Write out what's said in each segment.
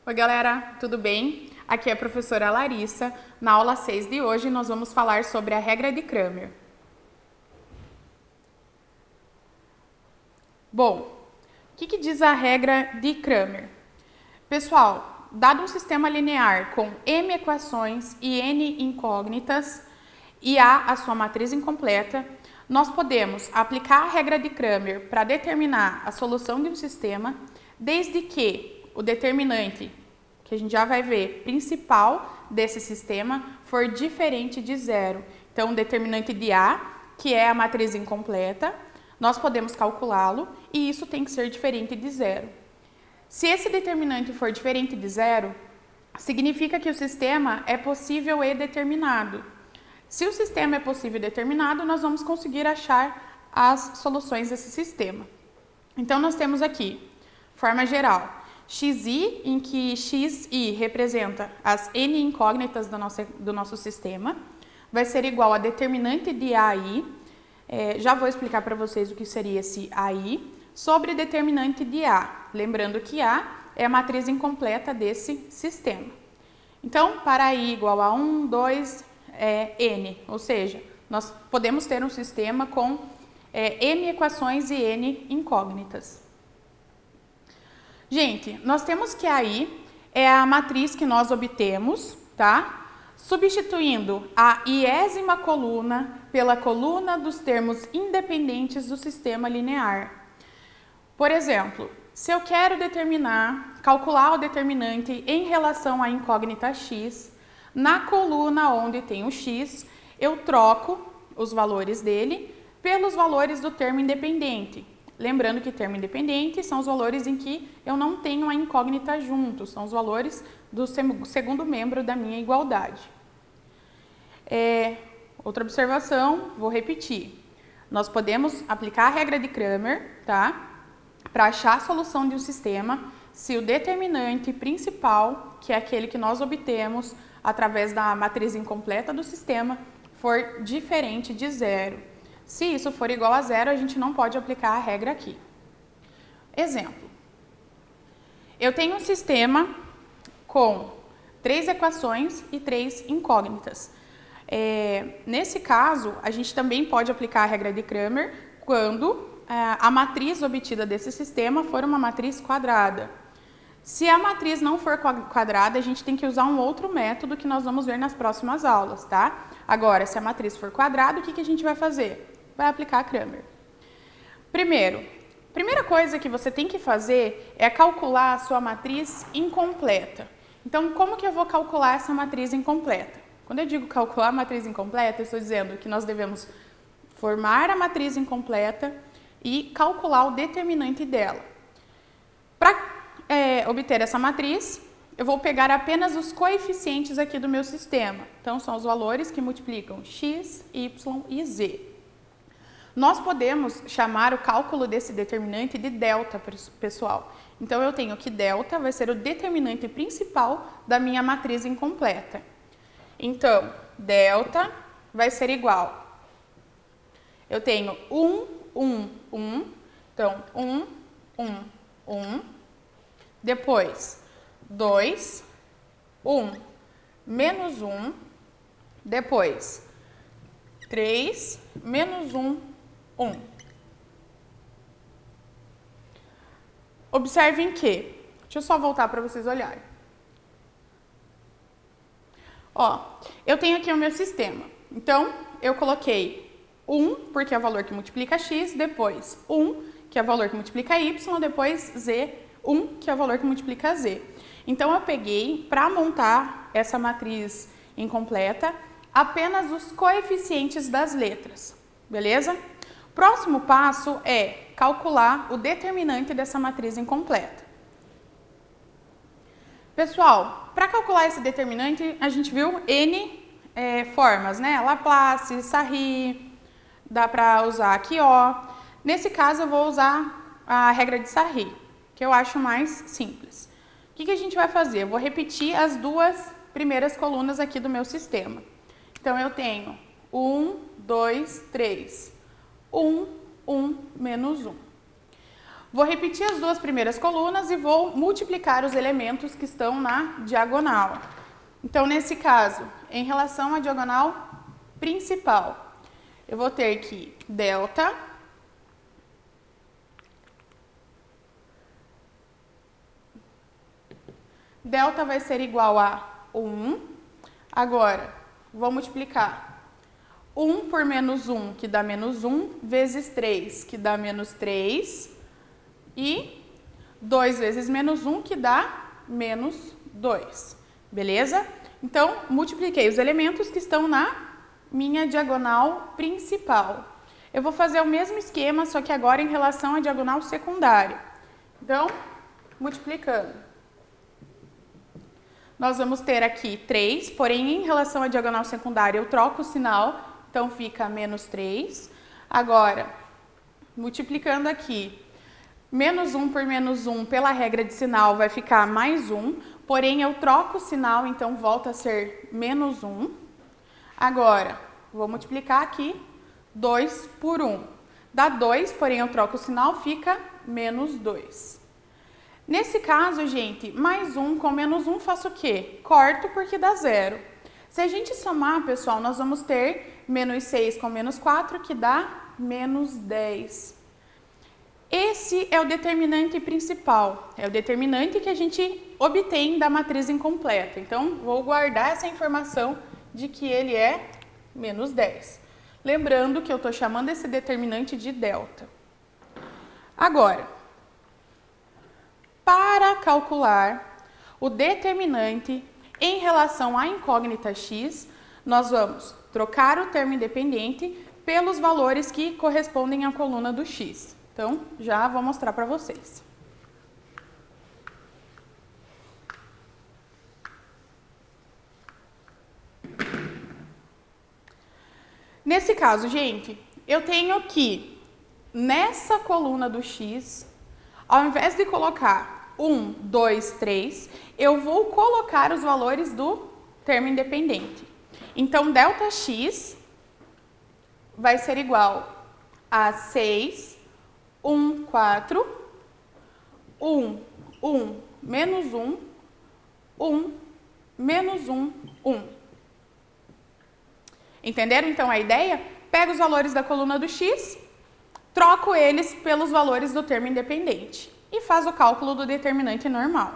Oi galera, tudo bem? Aqui é a professora Larissa. Na aula 6 de hoje nós vamos falar sobre a regra de Cramer. Bom, o que diz a regra de Cramer? Pessoal, dado um sistema linear com m equações e n incógnitas e a sua matriz incompleta, nós podemos aplicar a regra de Cramer para determinar a solução de um sistema, desde que o determinante, que a gente já vai ver, principal desse sistema for diferente de zero. Então, o determinante de A, que é a matriz incompleta, nós podemos calculá-lo e isso tem que ser diferente de zero. Se esse determinante for diferente de zero, significa que o sistema é possível e determinado. Se o sistema é possível e determinado, nós vamos conseguir achar as soluções desse sistema. Então, nós temos aqui, forma geral, xi, em que xi representa as n incógnitas do nosso sistema, vai ser igual a determinante de AI, já vou explicar para vocês o que seria esse AI, sobre determinante de A, lembrando que A é a matriz incompleta desse sistema. Então, para I igual a 1, 2, n, ou seja, nós podemos ter um sistema com n equações e n incógnitas. Gente, nós temos que AI é a matriz que nós obtemos, tá? Substituindo a iésima coluna pela coluna dos termos independentes do sistema linear. Por exemplo, se eu quero calcular o determinante em relação à incógnita x, na coluna onde tem o x, eu troco os valores dele pelos valores do termo independente. Lembrando que termo independente são os valores em que eu não tenho a incógnita junto, são os valores do segundo membro da minha igualdade. Outra observação, vou repetir. Nós podemos aplicar a regra de Cramer, tá? Para achar a solução de um sistema, se o determinante principal, que é aquele que nós obtemos através da matriz incompleta do sistema, for diferente de zero. Se isso for igual a zero, a gente não pode aplicar a regra aqui. Exemplo. Eu tenho um sistema com 3 equações e 3 incógnitas. Nesse caso, a gente também pode aplicar a regra de Cramer quando a matriz obtida desse sistema for uma matriz quadrada. Se a matriz não for quadrada, a gente tem que usar um outro método que nós vamos ver nas próximas aulas, tá? Agora, se a matriz for quadrada, o que a gente vai fazer? Vai aplicar a Cramer. Primeira coisa que você tem que fazer é calcular a sua matriz incompleta. Então, como que eu vou calcular essa matriz incompleta? Quando eu digo calcular a matriz incompleta, eu estou dizendo que nós devemos formar a matriz incompleta e calcular o determinante dela. Para obter essa matriz, eu vou pegar apenas os coeficientes aqui do meu sistema. Então, são os valores que multiplicam x, y e z. Nós podemos chamar o cálculo desse determinante de delta, pessoal. Então, eu tenho que delta vai ser o determinante principal da minha matriz incompleta. Então, delta vai ser igual. Eu tenho 1, 1, 1. Então, 1, 1, 1. Depois, 2, 1, menos 1. Depois, 3, menos 1, 1. Observem que, deixa eu só voltar para vocês olharem. Ó, eu tenho aqui o meu sistema. Então, eu coloquei 1, porque é o valor que multiplica x, depois 1, que é o valor que multiplica y, depois z, 1, que é o valor que multiplica z. Então, eu peguei, para montar essa matriz incompleta, apenas os coeficientes das letras, beleza? Próximo passo é calcular o determinante dessa matriz incompleta. Pessoal, para calcular esse determinante, a gente viu N formas, né? Laplace, Sarri, dá para usar aqui, ó. Nesse caso, eu vou usar a regra de Sarri, que eu acho mais simples. O que a gente vai fazer? Eu vou repetir as duas primeiras colunas aqui do meu sistema. Então, eu tenho 1, 2, 3. 1, 1, menos 1. Vou repetir as duas primeiras colunas e vou multiplicar os elementos que estão na diagonal. Então, nesse caso, em relação à diagonal principal, eu vou ter que delta vai ser igual a 1. Agora, vou multiplicar 1 por menos 1, que dá menos 1, vezes 3, que dá menos 3, e 2 vezes menos 1, que dá menos 2. Beleza? Então, multipliquei os elementos que estão na minha diagonal principal. Eu vou fazer o mesmo esquema, só que agora em relação à diagonal secundária. Então, multiplicando. Nós vamos ter aqui 3, porém, em relação à diagonal secundária, eu troco o sinal, então fica menos 3. Agora, multiplicando aqui, menos 1 por menos 1, pela regra de sinal, vai ficar mais 1, porém, eu troco o sinal, então volta a ser menos 1. Agora, vou multiplicar aqui 2 por 1. Dá 2, porém, eu troco o sinal, fica menos 2. Nesse caso, gente, mais 1 com menos 1 faço o quê? Corto porque dá 0. Se a gente somar, pessoal, nós vamos ter menos 6 com menos 4, que dá menos 10. Esse é o determinante principal, é o determinante que a gente obtém da matriz incompleta. Então, vou guardar essa informação de que ele é menos 10. Lembrando que eu estou chamando esse determinante de delta. Agora, para calcular o determinante em relação à incógnita x, nós vamos trocar o termo independente pelos valores que correspondem à coluna do x. Então, já vou mostrar para vocês. Nesse caso, gente, eu tenho que, nessa coluna do x, ao invés de colocar 1, 2, 3, eu vou colocar os valores do termo independente. Então, delta x vai ser igual a 6, 1, 4, 1, 1, menos 1, 1, menos 1, 1. Entenderam então a ideia? Pego os valores da coluna do x, troco eles pelos valores do termo independente e faz o cálculo do determinante normal.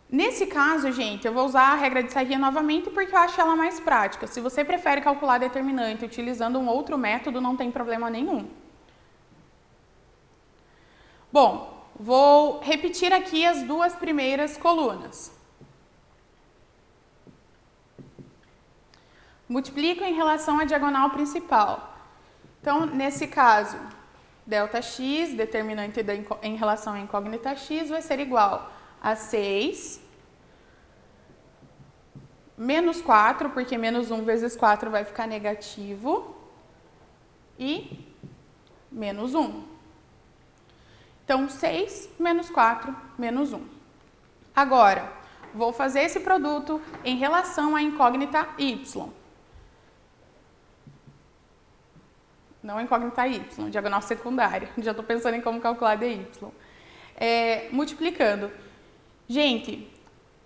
Nesse caso, gente, eu vou usar a regra de Sarria novamente porque eu acho ela mais prática. Se você prefere calcular determinante utilizando um outro método, não tem problema nenhum. Bom, vou repetir aqui as duas primeiras colunas. Multiplico em relação à diagonal principal. Então, nesse caso, delta x, determinante em relação à incógnita x, vai ser igual a 6, menos 4, porque menos 1 vezes 4 vai ficar negativo, e menos 1. Então, 6 menos 4, menos 1. Agora, vou fazer esse produto em relação à incógnita y. Não incógnita y, diagonal secundária. Já estou pensando em como calcular dy. Multiplicando. Gente,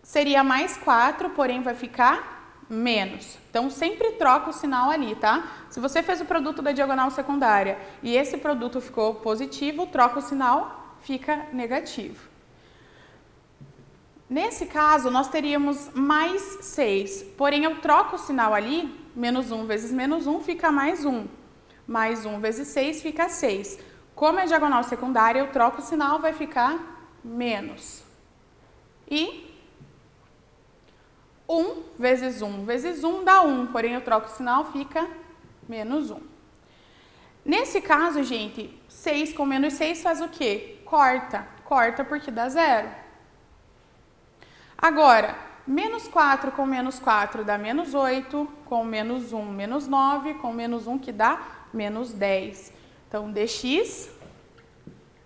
seria mais 4, porém vai ficar menos. Então, sempre troca o sinal ali, tá? Se você fez o produto da diagonal secundária e esse produto ficou positivo, troca o sinal, fica negativo. Nesse caso, nós teríamos mais 6, porém eu troco o sinal ali, menos 1 vezes menos 1 fica mais 1. Mais 1 vezes 6 fica 6. Como é diagonal secundária, eu troco o sinal, vai ficar menos. E 1 vezes 1 vezes 1 dá 1, porém eu troco o sinal, fica menos 1. Nesse caso, gente, 6 com menos 6 faz o quê? Corta. Corta porque dá 0. Agora, menos 4 com menos 4 dá menos 8, com menos 1, menos 9, com menos 1 que dá menos 10. Então, dx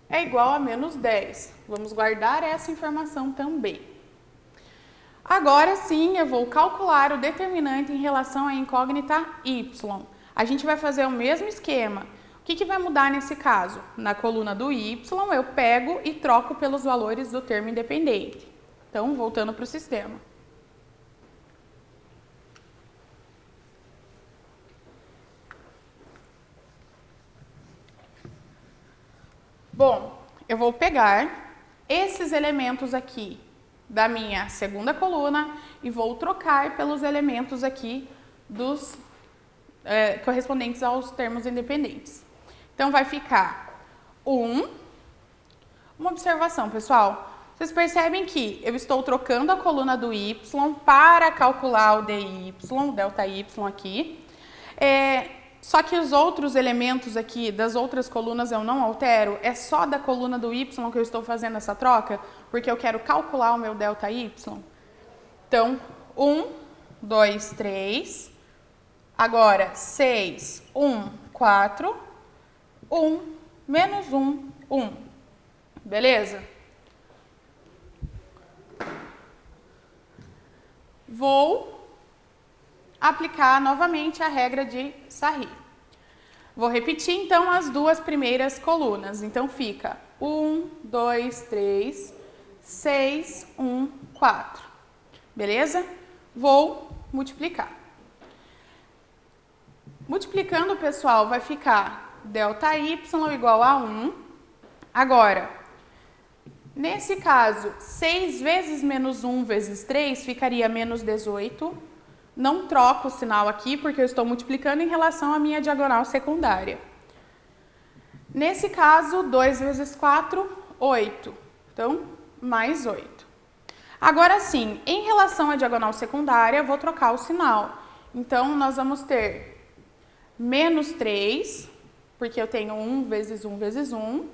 é igual a menos 10. Vamos guardar essa informação também. Agora sim, eu vou calcular o determinante em relação à incógnita y. A gente vai fazer o mesmo esquema. O que vai mudar nesse caso? Na coluna do y, eu pego e troco pelos valores do termo independente. Então, voltando para o sistema. Bom, eu vou pegar esses elementos aqui da minha segunda coluna e vou trocar pelos elementos aqui dos correspondentes aos termos independentes. Então, vai ficar uma observação, pessoal. Vocês percebem que eu estou trocando a coluna do y para calcular o dy, o delta y aqui. Só que os outros elementos aqui das outras colunas eu não altero, é só da coluna do y que eu estou fazendo essa troca, porque eu quero calcular o meu delta y. Então, 1, 2, 3, agora 6, 1, 4, 1, menos 1, 1. Beleza? Vou aplicar novamente a regra de Sarri. Vou repetir, então, as duas primeiras colunas. Então, fica 1, 2, 3, 6, 1, 4. Beleza? Vou multiplicar. Multiplicando, pessoal, vai ficar delta y igual a 1. Agora, nesse caso, 6 vezes menos 1 vezes 3 ficaria menos 18. Não troco o sinal aqui, porque eu estou multiplicando em relação à minha diagonal secundária. Nesse caso, 2 vezes 4, 8. Então, mais 8. Agora sim, em relação à diagonal secundária, eu vou trocar o sinal. Então, nós vamos ter menos 3, porque eu tenho 1 vezes 1 vezes 1.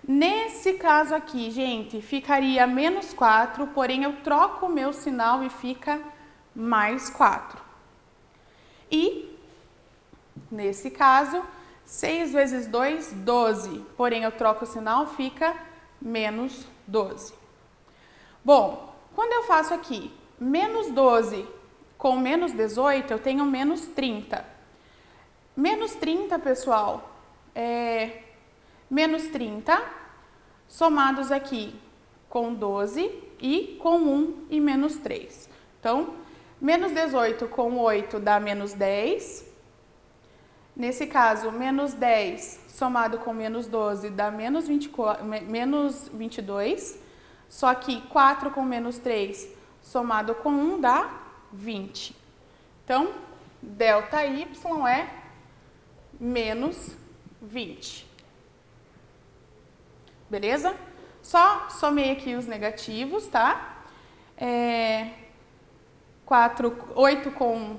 Nesse caso aqui, gente, ficaria menos 4, porém eu troco o meu sinal e fica mais 4. E, nesse caso, 6 vezes 2, 12. Porém, eu troco o sinal, fica menos 12. Bom, quando eu faço aqui menos 12 com menos 18, eu tenho menos 30. Menos 30, pessoal, é menos 30 somados aqui com 12 e com 1 e menos 3. Então, menos 18 com 8 dá menos 10. Nesse caso, menos 10 somado com menos 12 dá menos 22. Só que 4 com menos 3 somado com 1 dá 20. Então, delta y é menos 20. Beleza? Só somei aqui os negativos, tá? 8 com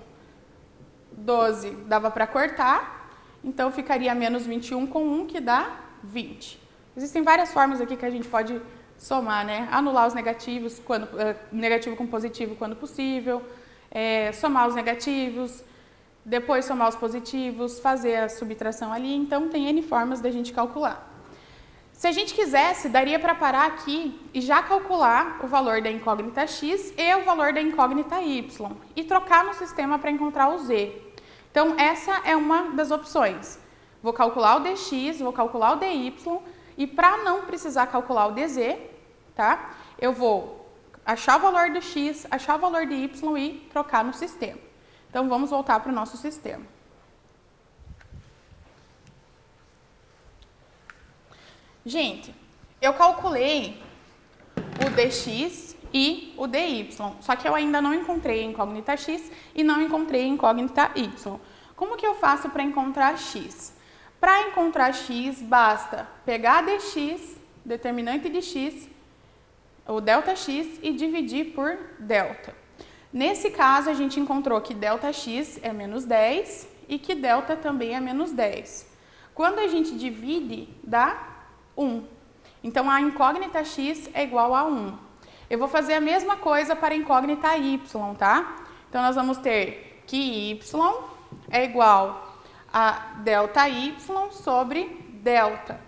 12 dava para cortar, então ficaria menos 21 com 1, que dá 20. Existem várias formas aqui que a gente pode somar, né? Anular os negativos, negativo com positivo quando possível, somar os negativos, depois somar os positivos, fazer a subtração ali. Então, tem N formas da gente calcular. Se a gente quisesse, daria para parar aqui e já calcular o valor da incógnita x e o valor da incógnita y e trocar no sistema para encontrar o z. Então, essa é uma das opções. Vou calcular o dx, vou calcular o dy e para não precisar calcular o dz, tá? Eu vou achar o valor do x, achar o valor de y e trocar no sistema. Então, vamos voltar para o nosso sistema. Gente, eu calculei o dx e o dy, só que eu ainda não encontrei a incógnita x e não encontrei a incógnita y. Como que eu faço para encontrar x? Para encontrar x, basta pegar dx, determinante de x, o delta x, e dividir por delta. Nesse caso, a gente encontrou que delta x é menos 10 e que delta também é menos 10. Quando a gente divide, dá 1. Então, a incógnita x é igual a 1. Eu vou fazer a mesma coisa para a incógnita y, tá? Então, nós vamos ter que y é igual a delta y sobre delta.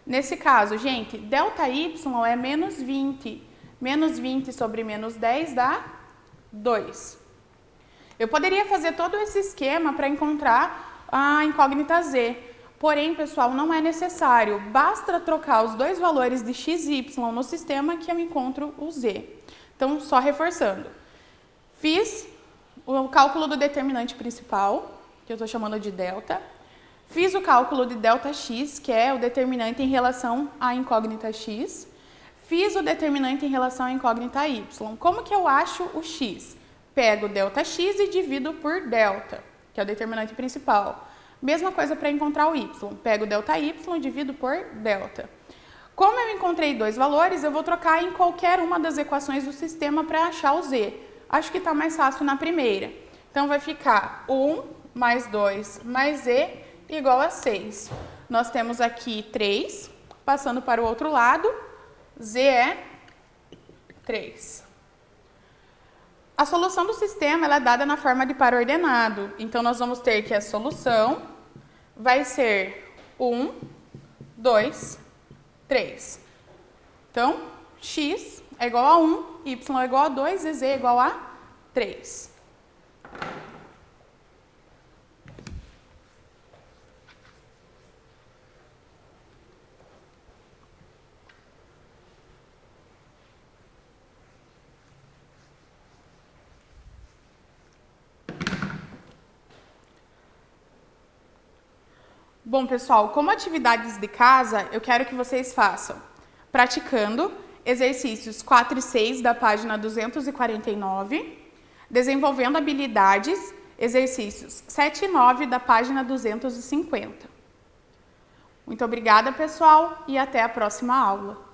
Nesse caso, gente, delta y é menos 20. Menos 20 sobre menos 10 dá 2. Eu poderia fazer todo esse esquema para encontrar a incógnita z. Porém, pessoal, não é necessário. Basta trocar os dois valores de x e y no sistema que eu encontro o z. Então, só reforçando. Fiz o cálculo do determinante principal, que eu estou chamando de delta. Fiz o cálculo de delta x, que é o determinante em relação à incógnita x. Fiz o determinante em relação à incógnita y. Como que eu acho o x? Pego delta x e divido por delta, que é o determinante principal. Mesma coisa para encontrar o y. Pego delta y e divido por delta. Como eu encontrei dois valores, eu vou trocar em qualquer uma das equações do sistema para achar o z. Acho que está mais fácil na primeira. Então, vai ficar 1 mais 2 mais z igual a 6. Nós temos aqui 3, passando para o outro lado, z é 3. A solução do sistema ela é dada na forma de par ordenado. Então, nós vamos ter que a solução vai ser 1, 2, 3. Então, x é igual a 1, y é igual a 2 e z é igual a 3. Bom, pessoal, como atividades de casa, eu quero que vocês façam praticando exercícios 4 e 6 da página 249, desenvolvendo habilidades, exercícios 7 e 9 da página 250. Muito obrigada, pessoal, e até a próxima aula.